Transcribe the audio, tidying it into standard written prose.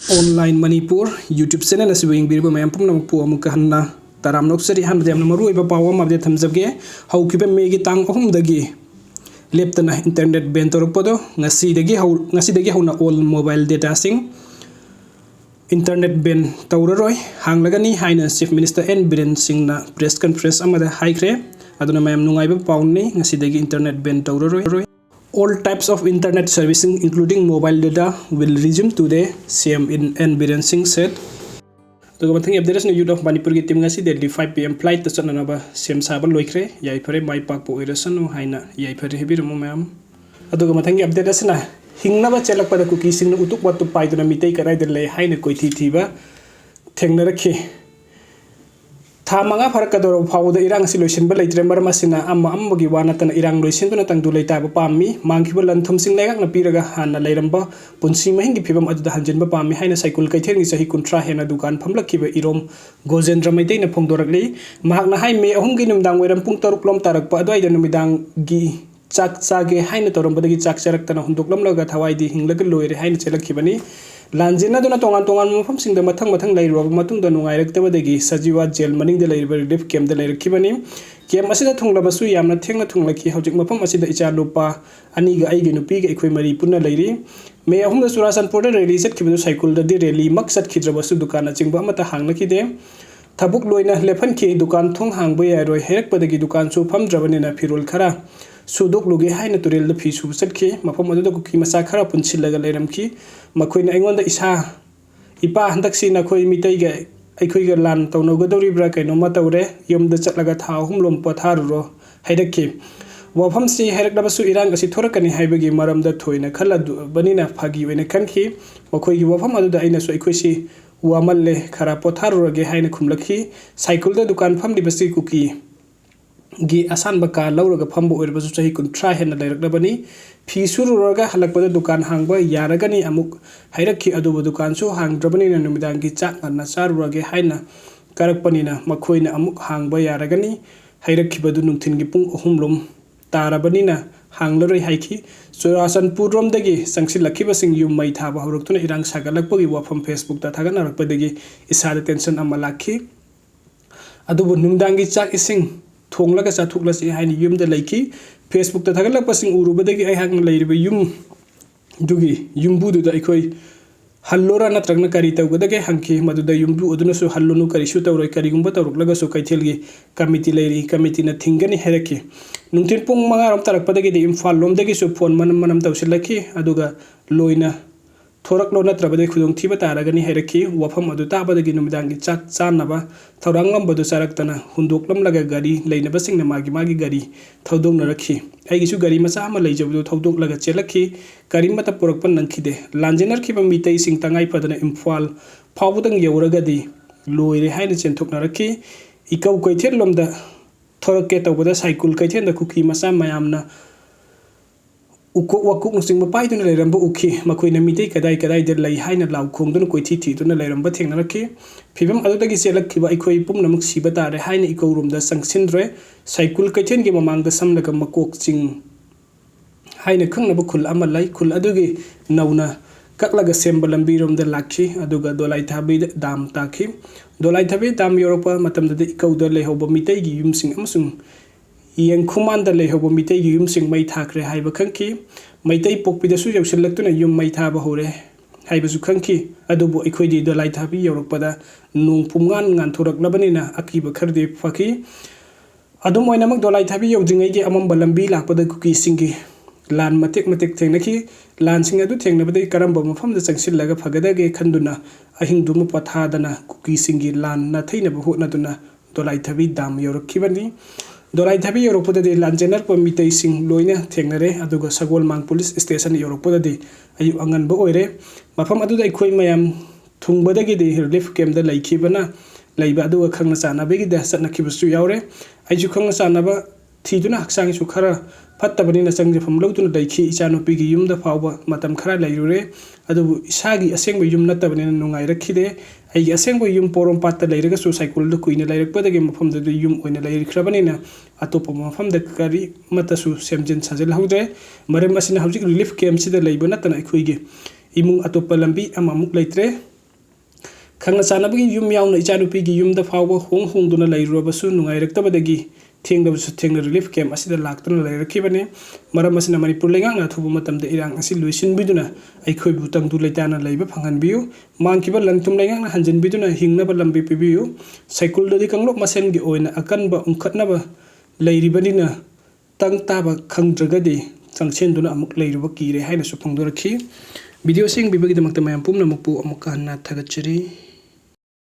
Online Manipur YouTube channel as being Birba Mampum Puamukana Taram Noxeri Hamdam Maruiba Power of the Tamsabge, how keep a megi tang home the gay. Leptana internet bentoropodo, ngasi the Gihuna all mobile data sing. Internet ben Tauroi, Hanglagani, Highness Chief Minister N. Biren Singna, press conference amada Haikre, Aduna Mam Nungaiba Poundni, Ngasi internet ben Tauroi. All types of internet servicing, including mobile data, will resume today, CM N. Biren Singh said. The government of the youth of Manipur team ngasi daily 5 p.m. flight to chatnaba CM saba loikhre.Yaifare Mai pakpa oirasanu haina Yaifare hebiramu ma'am. The government of the hingnaba chelakpada kuki sing utuk watu paiduna mitay karay dele haina koiti thiba thengnarakhi. Thamanga farakadoro phawda irang solution ba leitre marmasina amma ammagi wanatana irang loisin tuna tangdu leita ba pammi mangkhiba lanthum sing legak na piraga hanna leiramba punsi mahingi phibam aduda hanjen ba pammi haina cycle kaithen gi sahi kuntra hena dukan phamlakhiba irom gojendra maitei na phongdorakli mahakna hai me ahum gi numdang weram pung 6 lom tarakpa adwaida numidang gi chak chage haina torambadagi chak charaktana hundoklam laga thawaidi hinglaga loire haina chelakhibani Lanjina dona tongan mafam sing da mathang lai rob matung da nungairaktabadagi sajiwa jail maning da lairiba relief camp da lairakibani camp asida thunglabasu yamna thengna thunglaki hojik mafam asida icha lupa ani ga aigi nupi ga ekhoi mari punna lairi me ahum da surasanpur da rally set khibadu cycle da de rally maksat khidrabasu dukana chingba amata hanglakide thabuk loina lephan ki dukan thong hangba yaroi herakpadagi dukan su famdrabani na firul khara Sudok luge haina turel da fi su satki mafam adu da kuki masa khara punchillaga leiramki makoina aingonda isa ipa handaksi na khoi mitai ga aikhoi ga lan tawno godori bra kaino ma tawre yomda chatlaga tha humlom patharuro haidakki wafam si herakdaba su irang asi thorakani haibagi maramda thoina khala banina phagi wena kanki makoi gi wafam adu da aina su aikhoi si wamalle khara patharuro ge haina khumlakhi cycle da dukan famdi basi kuki gi asan baka lauraga phambu oirbasu chahi kuntra hena lairaknabani fi sururaga halakpada dukan hangba yaragani amuk hairakhi adubu dukan su hangdrabani na numidang gi chak na charurage haina karakpanina makhoina amuk hangba yaragani hairakhi badu nungthin gi pung 3 lom tarabani na hanglaroi haiki surasanpur romdagi sangsilakhiba sing yum mai thaba horoktuna irang sagalakpagi wafam Facebook ta thaganarakpadagi isada tension amalakhi adubu numdang gi chak ising thonglaga chathukla haini yumda laiki Facebook ta thagalak pasing urubadagi ai hang lairiba yum dugi yumbu da ikoi hallora natragna kari tawgadage hangki maduda yumbu uduna su hallonu kari su tawroi kari gumba tawruklaga su kaithelgi committee lairi committee na thingani heraki nungtin pung mangaram tarakpadagi de imphal lomdagi su phone manam tawsilaki aduga loina thoraklo natrabade khudong thiba taragani heraki wafam adu tabadagi numidangi chak chanaba thorangam badu charaktana hundoklam laga gari leinaba singna magi gari thodong narakhi aigi su gari macha ama leijabudu thodok laga chelakhi gari mata porakpan nangkhide lanjenar khiba mitei sing tangai padana imphal phawudang yeuragadi loire haina chenthok narakhi ikau koither lomda thorakke tawbada cycle kaithen da kuki macha mayamna ukuk wakuk nusing mapai tu leiramba uki makoina mitei kadai de lai haina lau khongduna koi thi tuna leiramba thengnarakhi phibam adudagi selakhiba ikoi pumnamuk siba tare haina ikaurum da sangsindre cycle kaithen gi mamang da samlaga makok ching haina khangnaba khul amalai khul adugi nauna kaklaga semba lambirom da lakhi aduga dolai thabi dam takhi dolai thabi dam europa matam da ikauda lehoba mitei gi yumsing amasung Yang kumanda lehobo mitei gi yumsing mai thakre haiba khangki maitei pokpida su yausillaktuna yum mai thaba hore haiba su khangki adubu ikhoidi dolai thabi yorokpada nung pumngan ngan thoraklabanina akiba kharde phaki adum oinamak dolai thabi yodringai gi amam balambi lakpada kuki singi lan matek thengnaki lan sing adu thengnabadai karamba mafamda changsillaga phagadage khanduna ahingduma pathadana kuki singi lan na theina bahutna duna dolai thabi dam yorokhibani Dolai thabi Europoda de Lanjenar Pomitei sing loina thengnare aduga Sagol Mang Police Station Europoda de ayu angan ba oire mafam adu dai khoi mayam thungbadagi de relief camp da laikhibana laiba aduga khangna chana begi da satna khibusu yaure aiju khangna chana ba thiduna haksang su khara fattabani na changje famlotuna daikhi ichano pigi yumda fawba matam khara lairure adu isagi asengba yum natabani nungai rakhide ai asengba yum porom patta lairaga su cycle da kuina lairakpadagi mafam da yum oina lairikhrabani na atopa mafam da kari mata su semjen sajel haude maram asina hauji relief camp sida laibana tana ikhoige imung atopa lambi amamuk leitre khangna chanabagi yum yauna ichanupi gi yumda fawba hongduna leirubasu nungairaktabadagi thengdabasu thengna relief camp asida laktuna leirakibane maram asina manipur lengang na thubu matamda irang asi luisin biduna aikhoi butang du leitana leiba phangan biu mangkiba langtum lengang na hanjin biduna hingnaba lambi pibiu cycle dadi kanglok masen gi oina akanba ungkhatnaba leiribanina tang taba khangdragadi changchenduna amuk leiruba kire haina su phangdorakhi video sing bibagi damakta mayam pumna mukpu amuk kanna thagachari